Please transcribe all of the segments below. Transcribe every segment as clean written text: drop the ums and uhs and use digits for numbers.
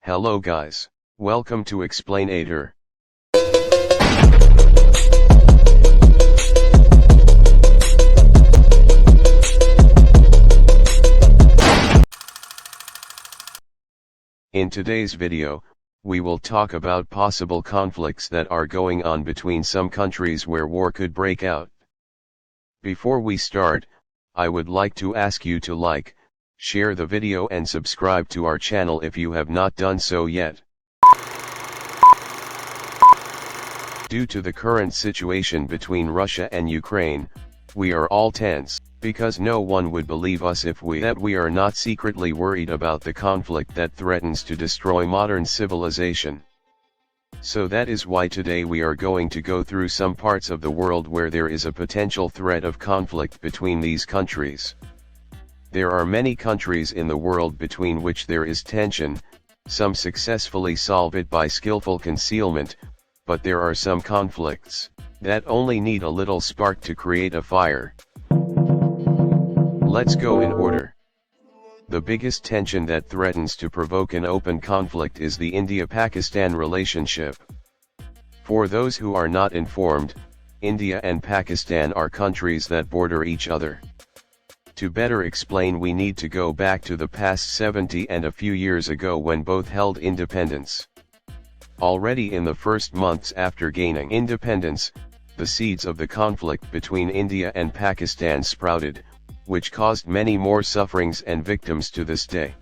Hello guys, welcome to Explainator. In today's video, we will talk about possible conflicts that are going on between some countries where war could break out. Before we start, I would like to ask you to like, share the video and subscribe to our channel if you have not done so yet. Due to the current situation between Russia and Ukraine, we are all tense, because no one would believe us if we are not secretly worried about the conflict that threatens to destroy modern civilization. So that is why today we are going to go through some parts of the world where there is a potential threat of conflict between these countries. There are many countries in the world between which there is tension, some successfully solve it by skillful concealment, but there are some conflicts that only need a little spark to create a fire. Let's go in order. The biggest tension that threatens to provoke an open conflict is the India-Pakistan relationship. For those who are not informed, India and Pakistan are countries that border each other. To better explain, we need to go back to the past 70 and a few years ago when both held independence. Already in the first months after gaining independence, the seeds of the conflict between India and Pakistan sprouted, which caused many more sufferings and victims to this day.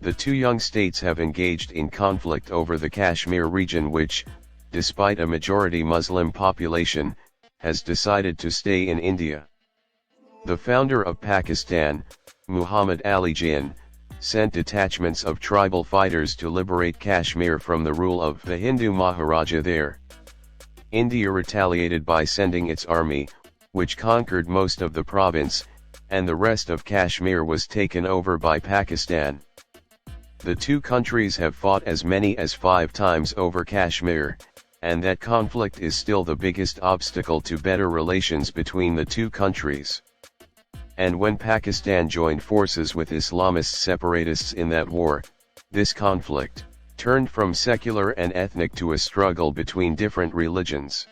The two young states have engaged in conflict over the Kashmir region, which, despite a majority Muslim population, has decided to stay in India. The founder of Pakistan, Muhammad Ali Jinnah, sent detachments of tribal fighters to liberate Kashmir from the rule of the Hindu Maharaja there. India retaliated by sending its army, which conquered most of the province, and the rest of Kashmir was taken over by Pakistan. The two countries have fought as many as 5 times over Kashmir, and that conflict is still the biggest obstacle to better relations between the two countries. And when Pakistan joined forces with Islamist separatists in that war, this conflict turned from secular and ethnic to a struggle between different religions.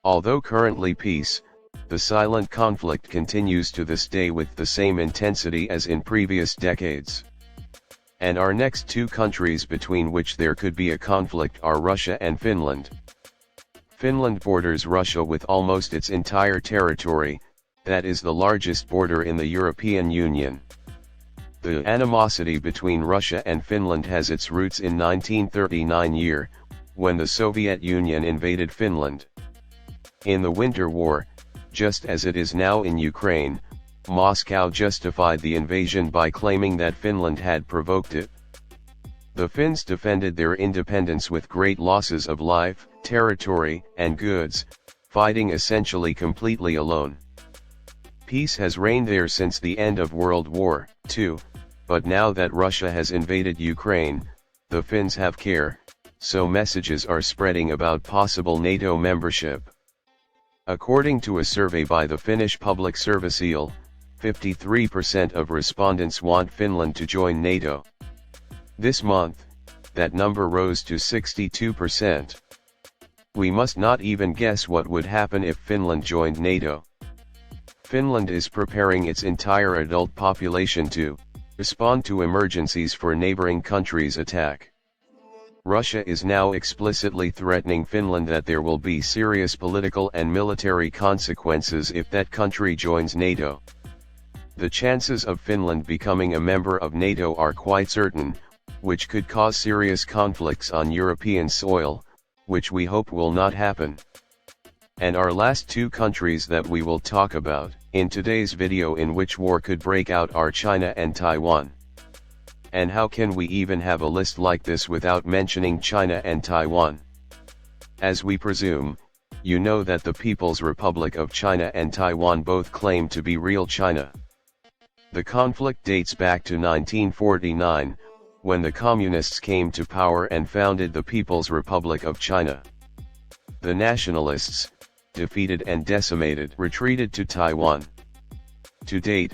Although currently peace, the silent conflict continues to this day with the same intensity as in previous decades. And our next two countries between which there could be a conflict are Russia and Finland. Finland borders Russia with almost its entire territory, that is the largest border in the European Union. The animosity between Russia and Finland has its roots in 1939 year, when the Soviet Union invaded Finland. In the Winter War, just as it is now in Ukraine, Moscow justified the invasion by claiming that Finland had provoked it. The Finns defended their independence with great losses of life, territory, and goods, fighting essentially completely alone. Peace has reigned there since the end of World War II, but now that Russia has invaded Ukraine, the Finns have care, so messages are spreading about possible NATO membership. According to a survey by the Finnish Public Service YLE, 53% of respondents want Finland to join NATO. This month, that number rose to 62%. We must not even guess what would happen if Finland joined NATO. Finland is preparing its entire adult population to respond to emergencies for neighboring countries' attack. Russia is now explicitly threatening Finland that there will be serious political and military consequences if that country joins NATO. The chances of Finland becoming a member of NATO are quite certain, which could cause serious conflicts on European soil, which we hope will not happen. And our last two countries that we will talk about in today's video in which war could break out are China and Taiwan. And how can we even have a list like this without mentioning China and Taiwan? As we presume, you know that the People's Republic of China and Taiwan both claim to be real China. The conflict dates back to 1949, when the Communists came to power and founded the People's Republic of China. The nationalists, defeated and decimated, retreated to Taiwan. To date,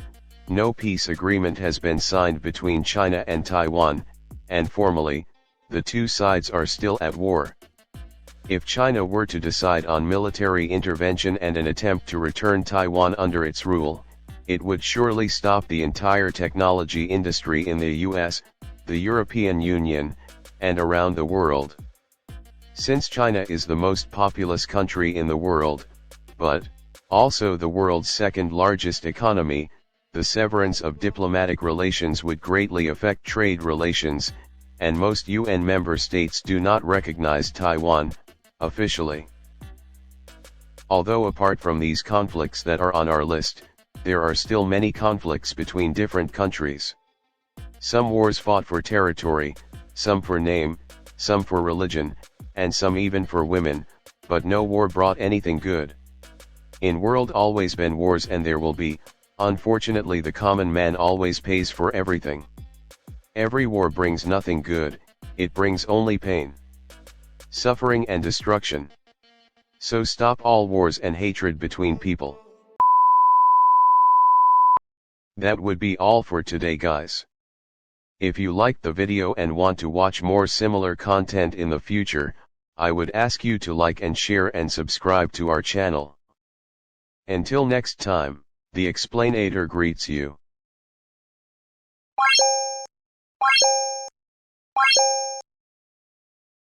no peace agreement has been signed between China and Taiwan, and formally, the two sides are still at war. If China were to decide on military intervention and an attempt to return Taiwan under its rule, it would surely stop the entire technology industry in the US, the European Union, and around the world. Since China is the most populous country in the world, but also the world's second largest economy, the severance of diplomatic relations would greatly affect trade relations, and most UN member states do not recognize Taiwan officially. Although apart from these conflicts that are on our list, there are still many conflicts between different countries. Some wars fought for territory, some for name, some for religion, and some even for women, but no war brought anything good. In world always been wars and there will be, unfortunately the common man always pays for everything. Every war brings nothing good, it brings only pain, suffering and destruction. So stop all wars and hatred between people. That would be all for today, guys. If you liked the video and want to watch more similar content in the future, I would ask you to like and share and subscribe to our channel. Until next time, the Explainator greets you.